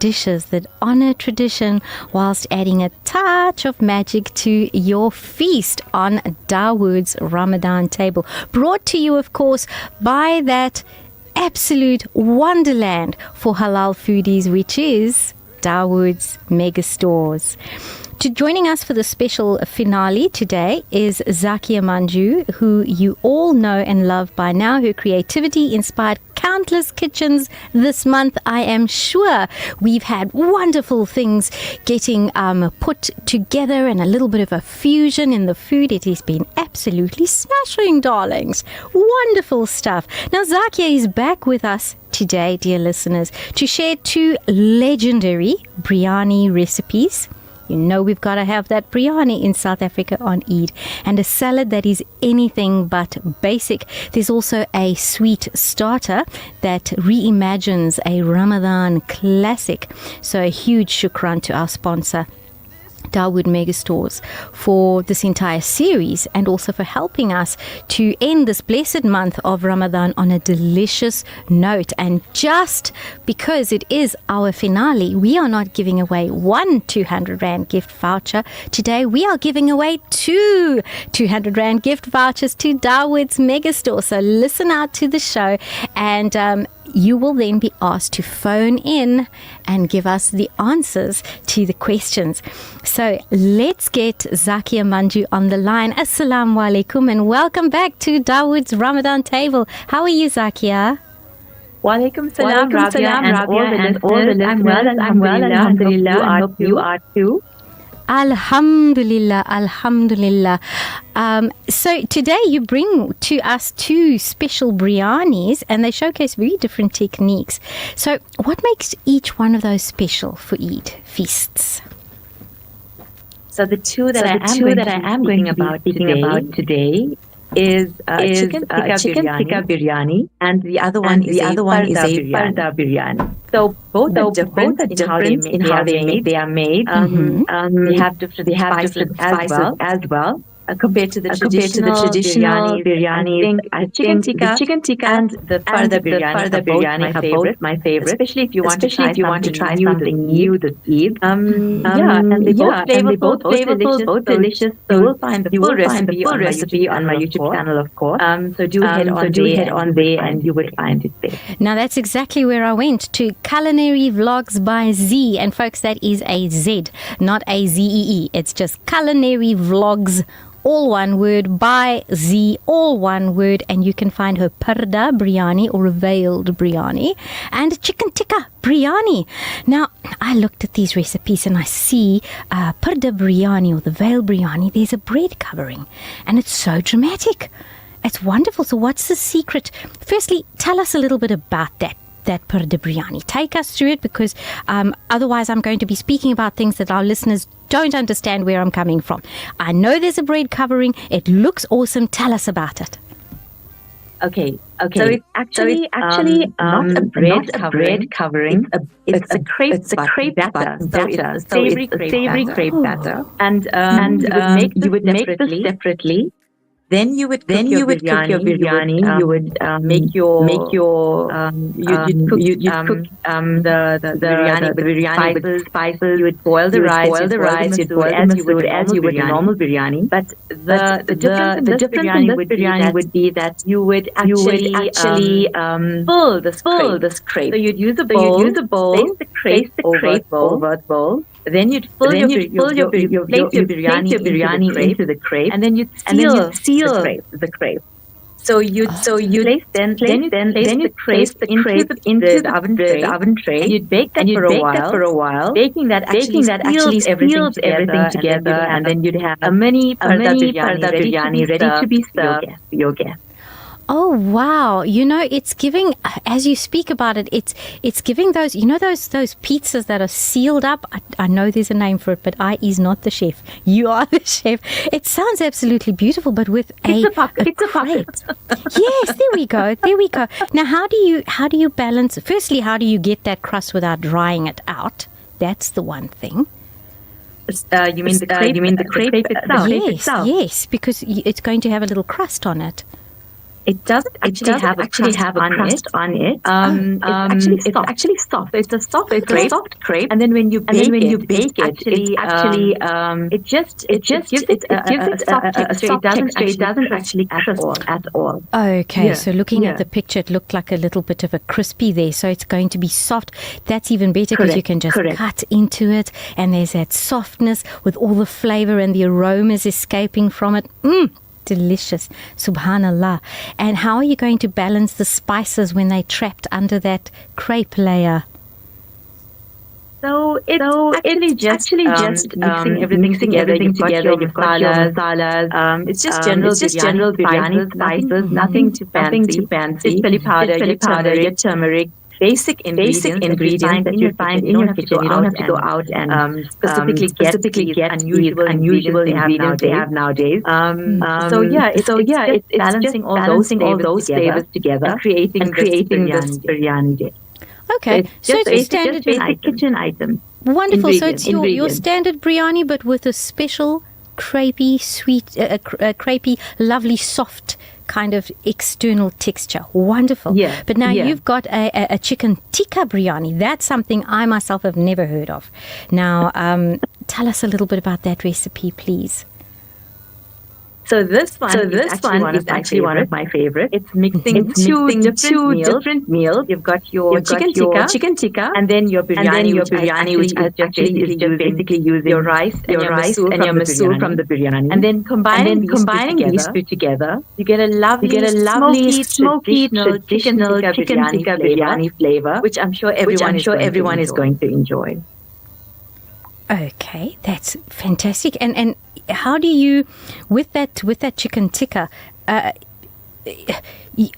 dishes that honor tradition whilst adding a touch of magic to your feast on Dawoods Ramadan table. Brought to you, of course, by that absolute wonderland for halal foodies, which is Dawoods Megastores. Joining us for the special finale today is Zakia Manju, who you all know and love by now. Her creativity inspired countless kitchens this month, I am sure. We've had wonderful things getting put together and a little bit of a fusion in the food. It has been absolutely smashing, darlings. Wonderful stuff. Now, Zakia is back with us today, dear listeners, to share two legendary biryani recipes. You know we've got to have that biryani in South Africa on Eid, and a salad that is anything but basic. There's also a sweet starter that reimagines a Ramadan classic. So a huge shukran to our sponsor, Dawoods Megastores, for this entire series and also for helping us to end this blessed month of Ramadan on a delicious note. And just because it is our finale, we are not giving away one 200 Rand gift voucher. Today we are giving away two 200 Rand gift vouchers to Dawoods Megastore. So listen out to the show, and you will then be asked to phone in and give us the answers to the questions. So let's get Zakia Manju on the line. Assalamu alaikum and welcome back to Dawoods Ramadan table. How are you, Zakia? Walaikum salam, Rabia, and all the listeners. I'm well, alhamdulillah. I hope you are too. Alhamdulillah, Alhamdulillah. So today you bring to us two special biryanis, and they showcase very different techniques. So what makes each one of those special for Eid feasts? So the two that I am going to be speaking about today is chicken tikka biryani, and the other one is a farda biryani. So both are different in how they are made. They have different spices as well. Compared to the traditional biryani, I think the chicken tikka and the farda biryani are both my favorite. Especially if you want to try something new this Eid. And they both flavorful, both delicious. So you will find the full recipe on my YouTube channel, of course. So do head on there, and you will find it there. Now that's exactly where I went, to Culinary Vlogs by Z, and folks, that is a Z, not a ZEE. It's just Culinary Vlogs, all one word, by Z, all one word, and you can find her parda biryani, or a veiled biryani, and chicken tikka biryani. Now, I looked at these recipes and I see parda biryani, or the veiled biryani, there's a bread covering, and it's so dramatic. It's wonderful. So what's the secret? Firstly, tell us a little bit about that parda biryani. Take us through it, because otherwise I'm going to be speaking about things that our listeners don't understand where I'm coming from. I know there's a bread covering. It looks awesome. Tell us about it. Okay. So it's actually not a bread covering. It's a crepe batter. So it's a savory crepe batter. And you would make this separately. Then you would cook your biryani. You would cook the biryani with spices. You would boil the rice. You'd boil as you would a normal biryani. But the difference in this biryani would be that you would actually pull this crepe. So you'd use a bowl, place the crepe over the bowl. Then you'd place your biryani into the crepe, and then you'd seal the crepe. So you place the crepe into the oven tray, and you'd bake that for a while. Baking that actually seals everything together, and then you'd have a mini farda biryani ready to be served for your guests. Oh, wow. You know, it's giving, as you speak about it, it's giving those, you know, those pizzas that are sealed up. I know there's a name for it, but I is not the chef. You are the chef. It sounds absolutely beautiful, but with a crepe. Yes, there we go. Now, how do you balance, firstly, how do you get that crust without drying it out? That's the one thing. You mean the crepe itself? Yes, because it's going to have a little crust on it. It doesn't actually have a crust on it. It's actually soft. So it's a soft crepe. And then when you bake it gives it a soft texture. It doesn't actually at all. Okay, Yeah, so looking at yeah. the picture, it looked like a little bit of a crispy there. So it's going to be soft. That's even better because you can just cut into it, and there's that softness with all the flavor and the aromas escaping from it. Delicious. Subhanallah. And how are you going to balance the spices when they're trapped under that crepe layer? So it's actually just mixing everything together. You've got your masalas. It's just general biryani spices. Nothing too fancy. It's chili powder, your turmeric. Basic ingredients that you find in your kitchen. You don't have to go out and specifically get unusual ingredients they have nowadays. It's balancing all those flavors together and creating this biryani dish. Okay, so it's Just standard basic kitchen items. Wonderful. So it's your Ingredients. standard biryani, but with a special crepey, sweet, crepey, lovely, soft kind of external texture. Wonderful. Yeah, But now yeah. you've got a chicken tikka biryani. That's something I myself have never heard of. Now, tell us a little bit about that recipe, please. So this one is actually one of my favorites. It's mixing two different meals. You've got your chicken tikka, and then your biryani, which is just basically using your rice and your masoor from the biryani. And then combining these two together, you get a lovely smoky traditional chicken tikka biryani flavor, which I'm sure everyone is going to enjoy. Okay, that's fantastic. And how do you, with that chicken tikka,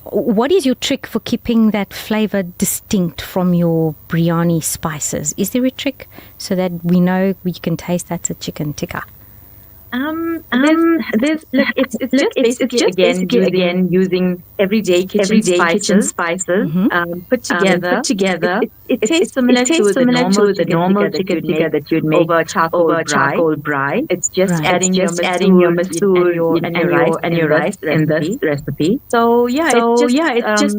what is your trick for keeping that flavor distinct from your biryani spices? Is there a trick so that we know we can taste that's a chicken tikka? It's just basically using everyday kitchen spices put together. It tastes similar to the normal chicken tikka that you'd make over charcoal brine. It's just adding your masoor and your rice in this recipe. So it's just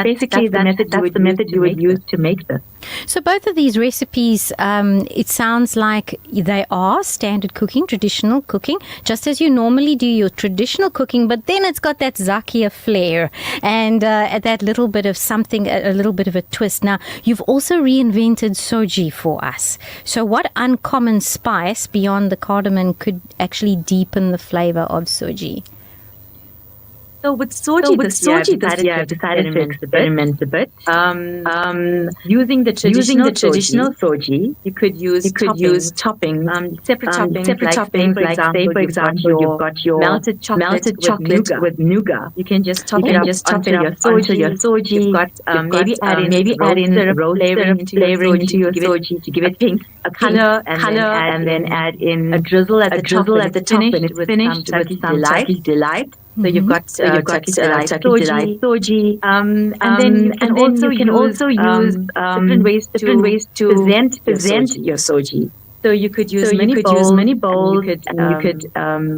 basically that's the method you would use to make this. So both of these recipes, it sounds like they are standard cooking, traditional cooking, just as you normally do your traditional cooking, but then it's got that Zakia flair and that little bit of something, a little bit of a twist. Now, you've also reinvented soji for us. So what uncommon spice beyond the cardamom could actually deepen the flavor of soji? So with soji this year, I've decided to experiment a bit. Using the traditional soji, you could use toppings, separate toppings. Like say, for example, you've got your melted chocolate with nougat. You can just top it up onto your soji. You've got maybe add in rose flavoring into your soji to give it a color, and then add in a drizzle at the top when it's finished with some Turkish delight. So you've got Turkish delight soji, and then you can also use different ways to present your soji. So you could use many bowls, and you could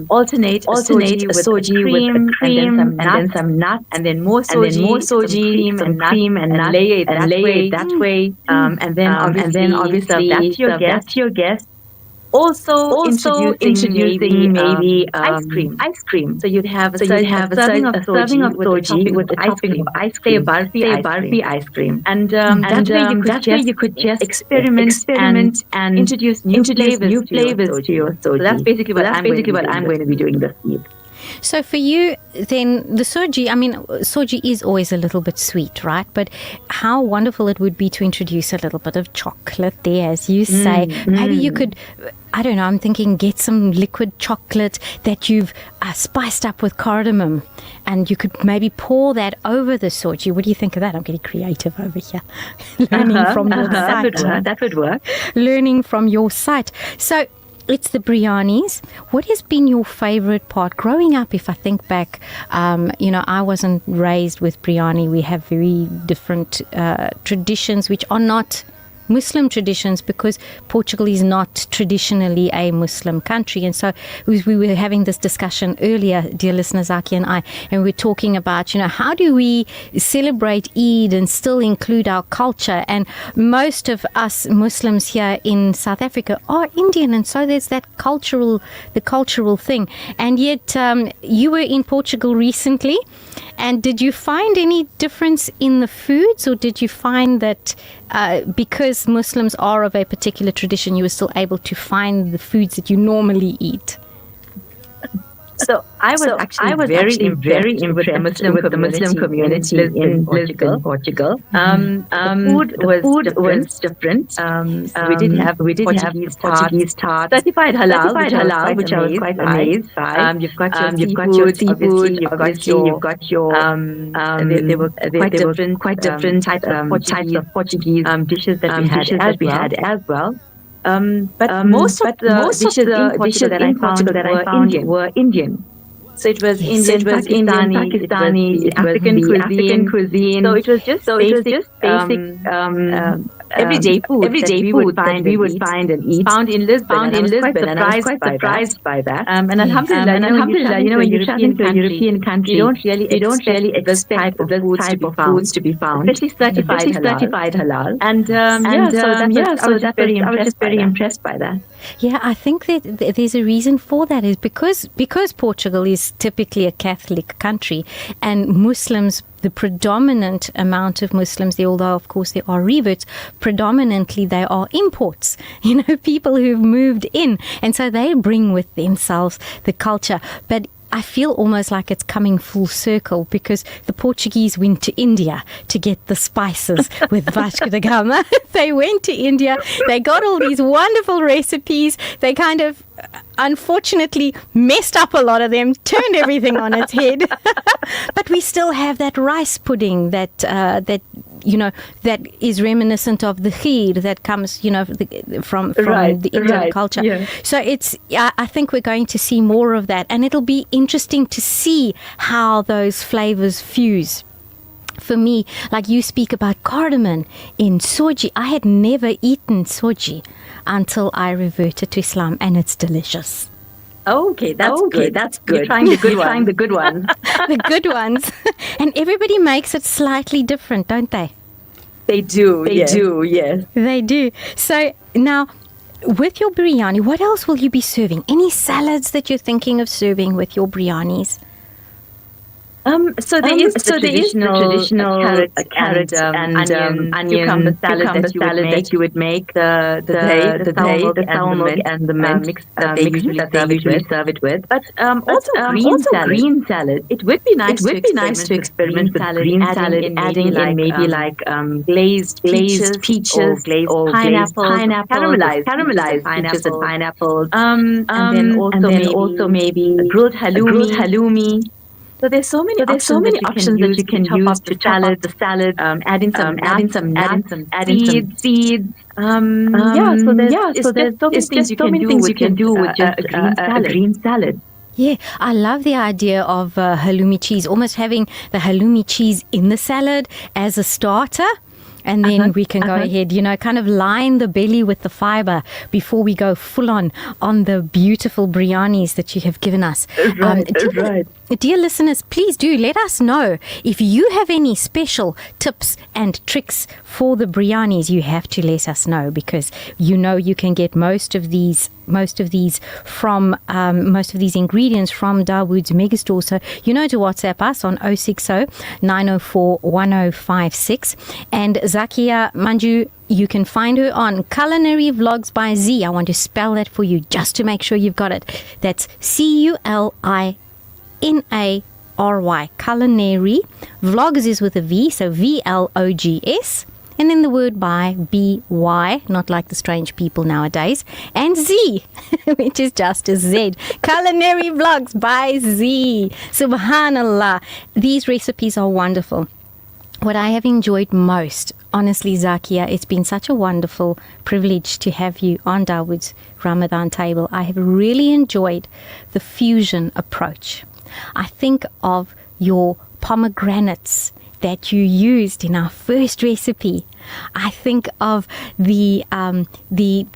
alternate a soji with a cream and then some nuts, and then more soji, some cream and nuts, and lay it that way. And then obviously that's your guest. Also introducing maybe ice cream. So you'd have a serving of soji with a topping of ice cream, say a barfi ice cream. And that way you could just experiment and introduce new flavors to your soji. So that's basically what I'm going to be doing this week. So for you, then, the soji, soji is always a little bit sweet, right? But how wonderful it would be to introduce a little bit of chocolate there, as you say. Maybe you could, I don't know, I'm thinking get some liquid chocolate that you've spiced up with cardamom, and you could maybe pour that over the soji. What do you think of that? I'm getting creative over here. Learning from your site. That would work. Learning from your site. So, it's the biryanis. What has been your favorite part? Growing up, if I think back, I wasn't raised with biryani. We have very different traditions which are not Muslim traditions, because Portugal is not traditionally a Muslim country. And so we were having this discussion earlier, dear listeners, Zaki and I, and we're talking about, how do we celebrate Eid and still include our culture? And most of us Muslims here in South Africa are Indian, and so there's the cultural thing. And yet you were in Portugal recently, and did you find any difference in the foods, or did you find that because Muslims are of a particular tradition, you were still able to find the foods that you normally eat? So I was actually very impressed with the Muslim community in Portugal. The food was different. We did have Portuguese tarts, certified halal, which I was quite amazed by. You've got your seafood. You've got your. There were quite different types of Portuguese dishes that we had as well. But most of the dishes that I found were Indian. So it was Indian, Pakistani, it was African cuisine. So it was just basic everyday food that we would find and eat. Found in Lisbon, and I was quite surprised by that. And Alhamdulillah, when you travel to a European country, you don't really expect this type of foods to be found, especially certified halal. And I was just very impressed by that. Yeah, I think that there's a reason for that, is because Portugal is typically a Catholic country, and Muslims, the predominant amount of Muslims there, although of course there are reverts, predominantly they are imports, people who've moved in, and so they bring with themselves the culture. But I feel almost like it's coming full circle, because the Portuguese went to India to get the spices with Vasco da Gama. They went to India, they got all these wonderful recipes, they kind of unfortunately messed up a lot of them, turned everything on its head. But we still have that rice pudding that is reminiscent of the kheer that comes, from the Indian culture. Yeah. So I think we're going to see more of that, and it'll be interesting to see how those flavors fuse. For me, like you speak about cardamom in soji, I had never eaten soji until I reverted to Islam, and it's delicious. Okay, that's good. You're trying the good ones. The good ones. And everybody makes it slightly different, don't they? They do, yes. They do. So now, with your biryani, what else will you be serving? Any salads that you're thinking of serving with your biryanis? So there is the traditional carrot and onion cucumber salad that you would make. The sour milk and the mix that they usually serve it with. But also green salad. It would be nice to experiment with green salad, adding in maybe like glazed peaches or glazed pineapple, caramelized peaches and pineapples. And then also maybe grilled halloumi. So there's so many options that you can use to top the salad. Adding some seeds. So there's so many things you can do with just a green salad. Yeah, I love the idea of halloumi cheese, almost having the halloumi cheese in the salad as a starter. And then we can go ahead, kind of line the belly with the fiber before we go full on the beautiful biryanis that you have given us. Right. Dear listeners, please do let us know if you have any special tips and tricks for the biryanis. You have to let us know, because you can get most of these ingredients from Dawoods Megastore. So to WhatsApp us on 060 904 1056. And Zakia Manju, you can find her on Culinary Vlogs by Z. I want to spell that for you just to make sure you've got it. That's CULINARY. Culinary Vlogs is with a V, so VLOGS. And then the word by, B-Y, not like the strange people nowadays, and Z, which is just a Z. Culinary Vlogs by Z. Subhanallah. These recipes are wonderful. What I have enjoyed most, honestly, Zakia, it's been such a wonderful privilege to have you on Dawoods Ramadan table. I have really enjoyed the fusion approach. I think of your pomegranates that you used in our first recipe. I think of the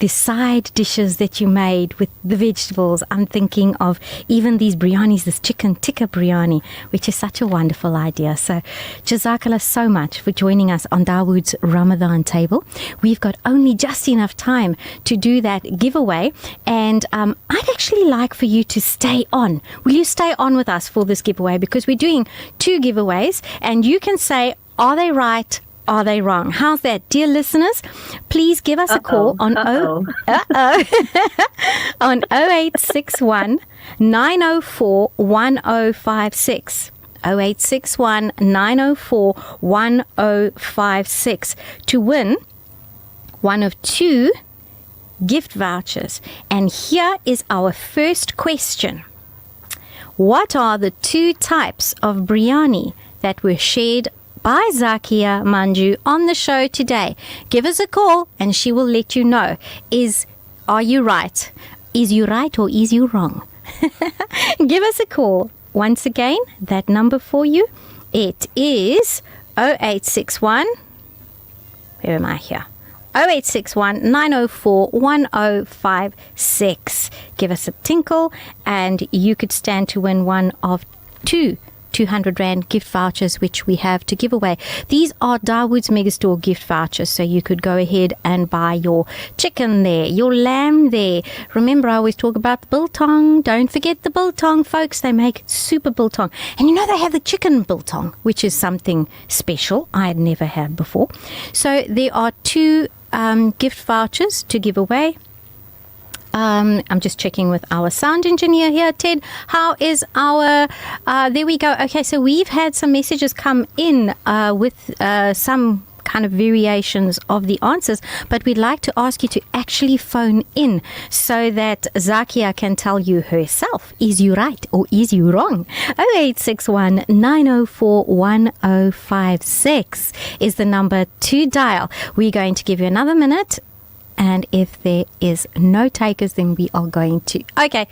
side dishes that you made with the vegetables. I'm thinking of even these biryanis, this chicken tikka biryani, which is such a wonderful idea. So Jazakallah so much for joining us on Dawoods Ramadan table. We've got only just enough time to do that giveaway, and I'd actually like for you to stay on. Will you stay on with us for this giveaway? Because we're doing 2 giveaways, and you can say, are they right? Are they wrong? How's that? Dear listeners, please give us a call on on 0861 904 1056. 0861 904 1056 to win one of 2 gift vouchers. And here is our first question. What are the 2 types of biryani that were shared by Zakia Manju on the show today? Give us a call and she will let you know. Are you right? Is you right or is you wrong? Give us a call. Once again, that number for you, it is 0861. Where am I here? 0861 904 1056. Give us a tinkle and you could stand to win one of 2 200 Rand gift vouchers which we have to give away. These are Dawoods Megastore gift vouchers, so you could go ahead and buy your chicken there, your lamb there. Remember, I always talk about the biltong. Don't forget the biltong, folks. They make super biltong. And you know they have the chicken biltong, which is something special I had never had before. So there are 2 gift vouchers to give away. I'm just checking with our sound engineer here, Ted. How is our... there we go. Okay, so we've had some messages come in with some kind of variations of the answers, but we'd like to ask you to actually phone in so that Zakia can tell you herself, is you right or is you wrong? 0861 904 1056 is the number to dial. We're going to give you another minute. And if there is no takers, then we are going to... Okay.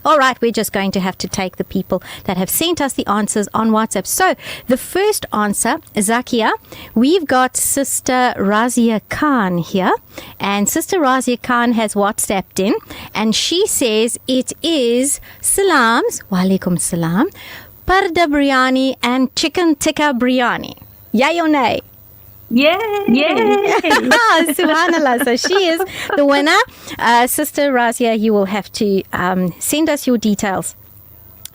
All right. We're just going to have to take the people that have sent us the answers on WhatsApp. So the first answer, Zakia, we've got Sister Razia Khan here. And Sister Razia Khan has WhatsApped in. And she says it is salams, wa alaikum salam, parda biryani and chicken tikka biryani. Yay or nay? Yay! Subhanallah. So she is the winner. Sister Razia, you will have to send us your details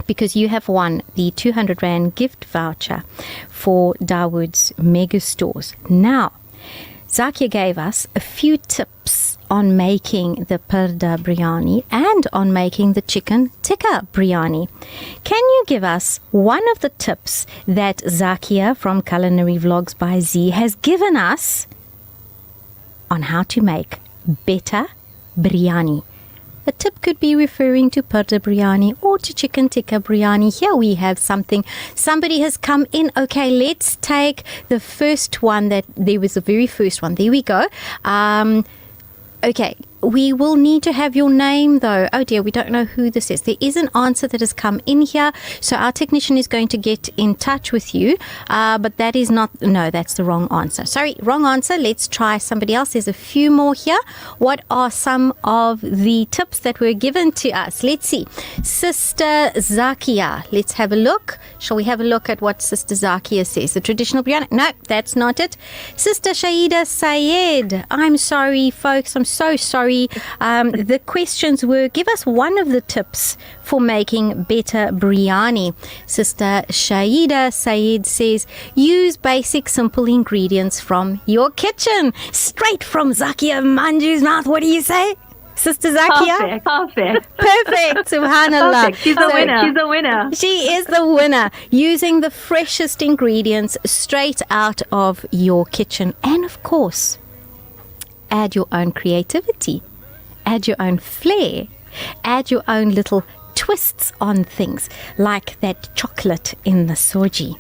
because you have won the 200 Rand gift voucher for Dawoods Megastores. Now, Zakia gave us a few tips on making the parda biryani and on making the chicken tikka biryani. Can you give us one of the tips that Zakia from Culinary Vlogs by Z has given us on how to make better biryani? A tip could be referring to parda biryani or to chicken tikka biryani. Here we have something. Somebody has come in. Okay, let's take the first one. There was the very first one. There we go. Okay, we will need to have your name though. Oh dear, we don't know who this is. There is an answer that has come in here, so our technician is going to get in touch with you, but that is not, no, that's the wrong answer. Sorry, wrong answer. Let's try somebody else. There's a few more here. What are some of the tips that were given to us? Let's see. Sister Zakia, let's have a look. Shall we have a look at what Sister Zakia says? The traditional biryani? No, that's not it. Sister Shaida Sayed, I'm sorry folks, I'm so sorry. The questions were, give us one of the tips for making better biryani. Sister Shaida Sayed says, use basic simple ingredients from your kitchen. Straight from Zakia Manju's mouth. What do you say, Sister Zakia? Perfect. Subhanallah. Perfect. She's the winner. She is the winner. Using the freshest ingredients straight out of your kitchen. And of course, add your own creativity. Add your own flair. Add your own little twists on things, like that chocolate in the soji.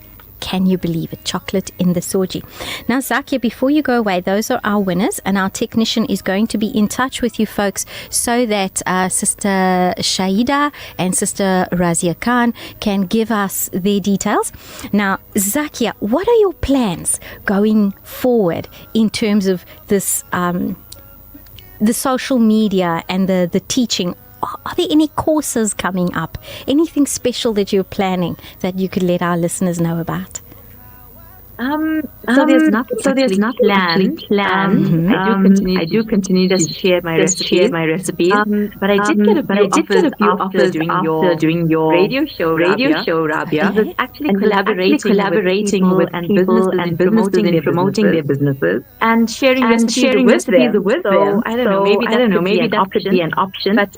can you believe it? Chocolate in the soji. Now, Zakia, before you go away, those are our winners, and our technician is going to be in touch with you folks so that Sister Shaida and Sister Razia Khan can give us their details. Now, Zakia, what are your plans going forward in terms of this, the social media and the teaching? Are there any courses coming up? Anything special that you're planning that you could let our listeners know about? So there's nothing planned. I do continue to share my recipes. But I did get a few offers after doing your radio show, Rabia. I was actually collaborating with people and promoting their businesses and sharing recipes with them. So I don't know, maybe that could be an option. But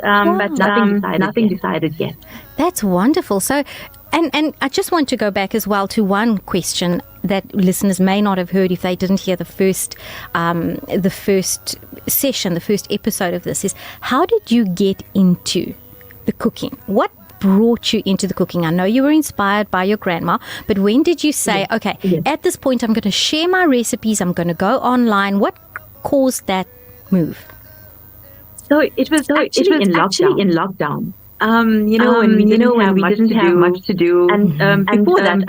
nothing decided yet. That's wonderful. So, and I just want to go back as well to one question that listeners may not have heard if they didn't hear the first session, the first episode of this, is how did you get into the cooking? What brought you into the cooking? I know you were inspired by your grandma, but when did you say, at this point I'm going to share my recipes, I'm going to go online? What caused that move? So it was actually in lockdown. When we didn't have much to do, and before that,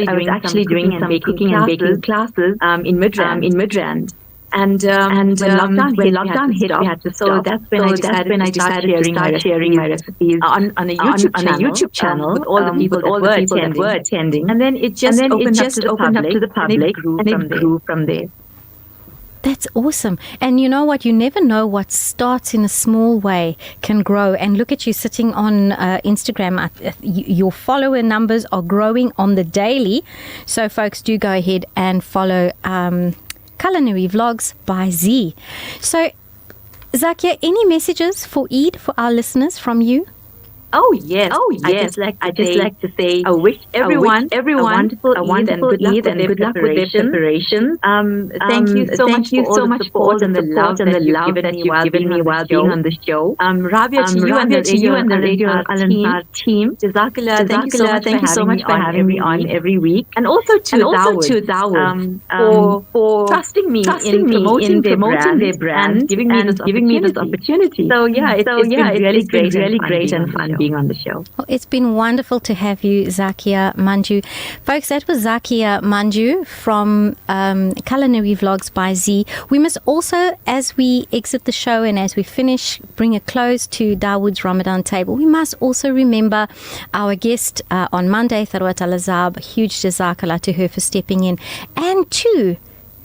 I was actually doing some cooking and baking classes in Midrand. And when lockdown hit, we had to stop. So that's when I decided to start sharing my recipes on a YouTube channel with all the people that were attending. And then it just opened up to the public, and it grew from there. That's awesome. And you know what? You never know what starts in a small way can grow. And look at you sitting on Instagram. Your follower numbers are growing on the daily. So folks, do go ahead and follow Culinary Vlogs by Z. So Zakia, any messages for Eid for our listeners from you? Oh yes. I just like to say I wish everyone a wonderful Eid and good luck with their preparations. Thank you so much for all the love that you've given me while being on the show. Rabia, to you and the Radio Al-Ansar team. Jazakallah. Thank you so much for having me on every week. And also to Dawoods for trusting me in promoting their brand and giving me this opportunity. So it's been really great and fun being on the show. Well, it's been wonderful to have you, Zakia Manju. Folks, that was Zakia Manju from Culinary Vlogs by Z. We must also, as we exit the show and as we finish, bring a close to Dawoods Ramadan table. We must also remember our guest on Monday, Tharwat Al-Azab. Huge jazakallah to her for stepping in. And to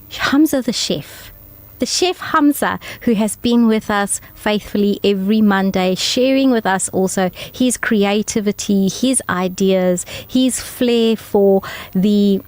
Hamza the chef. The chef Hamza, who has been with us faithfully every Monday, sharing with us also his creativity, his ideas, his flair for the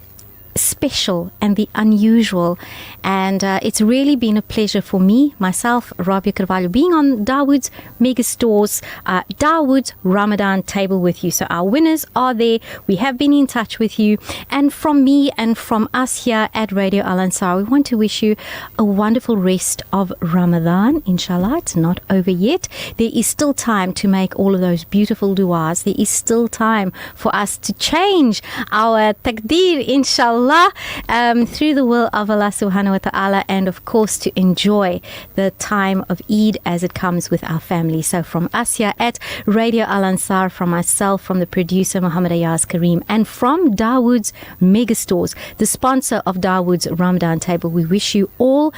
special and the unusual. And it's really been a pleasure for me, myself, Rabia Carvalho, being on Dawoods Megastores, Dawoods Ramadan table with you. So our winners are there. We have been in touch with you. And from me and from us here at Radio Al-Ansar, we want to wish you a wonderful rest of Ramadan. Inshallah, it's not over yet. There is still time to make all of those beautiful du'as. There is still time for us to change our taqdeer, inshallah, through the will of Allah subhanahu wa ta'ala, and of course to enjoy the time of Eid as it comes with our family. So from us here at Radio Al-Ansar, from myself, from the producer Muhammad Ayaz Kareem, and from Dawoods Megastores, the sponsor of Dawoods Ramadan table, we wish you all,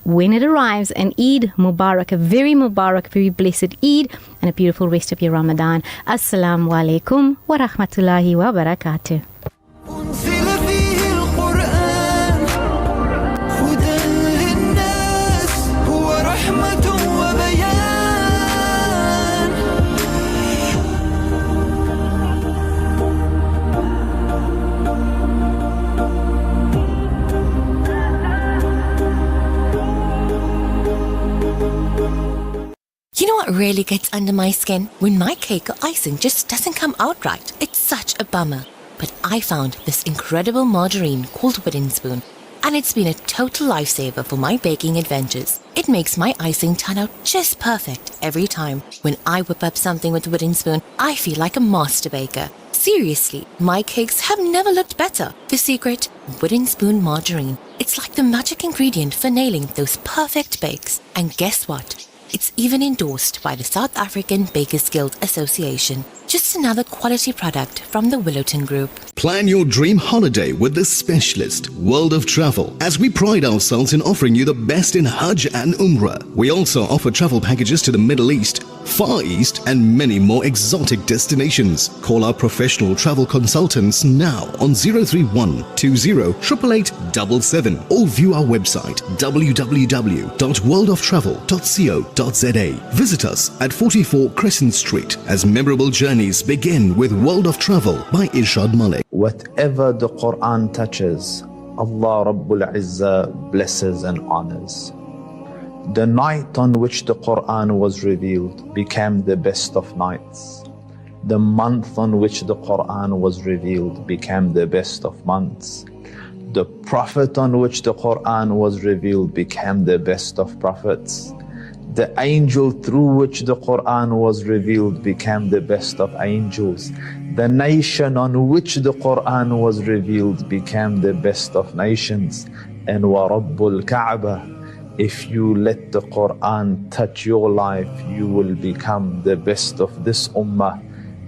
when it arrives, an Eid Mubarak, a very Mubarak, very blessed Eid, and a beautiful rest of your Ramadan. Assalamu alaikum wa rahmatullahi wa barakatuh. You know what really gets under my skin? When my cake or icing just doesn't come out right. It's such a bummer. But I found this incredible margarine called Wooden Spoon, and it's been a total lifesaver for my baking adventures. It makes my icing turn out just perfect every time. When I whip up something with Wooden Spoon, I feel like a master baker. Seriously, my cakes have never looked better. The secret? Wooden spoon margarine. It's like the magic ingredient for nailing those perfect bakes. And guess what? It's even endorsed by the South African Bakers Guild Association. Just another quality product from the Willowton Group. Plan your dream holiday with the specialist, World of Travel, as we pride ourselves in offering you the best in Hajj and Umrah. We also offer travel packages to the Middle East, Far East and many more exotic destinations. Call our professional travel consultants now on 031 20 888 or view our website www.worldoftravel.co.za. Visit us at 44 Crescent Street as memorable journeys begin with World of Travel by Irshad Malik. Whatever the Quran touches, Allah Rabbul Izzah blesses and honors. The night on which the Quran was revealed became the best of nights. The month on which the Quran was revealed became the best of months. The prophet on which the Quran was revealed became the best of prophets. The angel through which the Quran was revealed became the best of angels. The nation on which the Quran was revealed became the best of nations. And wa Rabbul Kaaba, if you let the Quran touch your life, you will become the best of this ummah.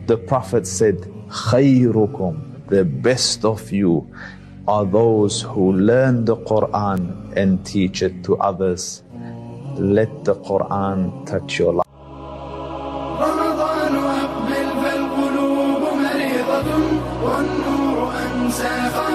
The Prophet said, khayrukum, the best of you are those who learn the Quran and teach it to others. Let the Quran touch your life. رمضان أقبل فالقلوب مريضة والنور أمسى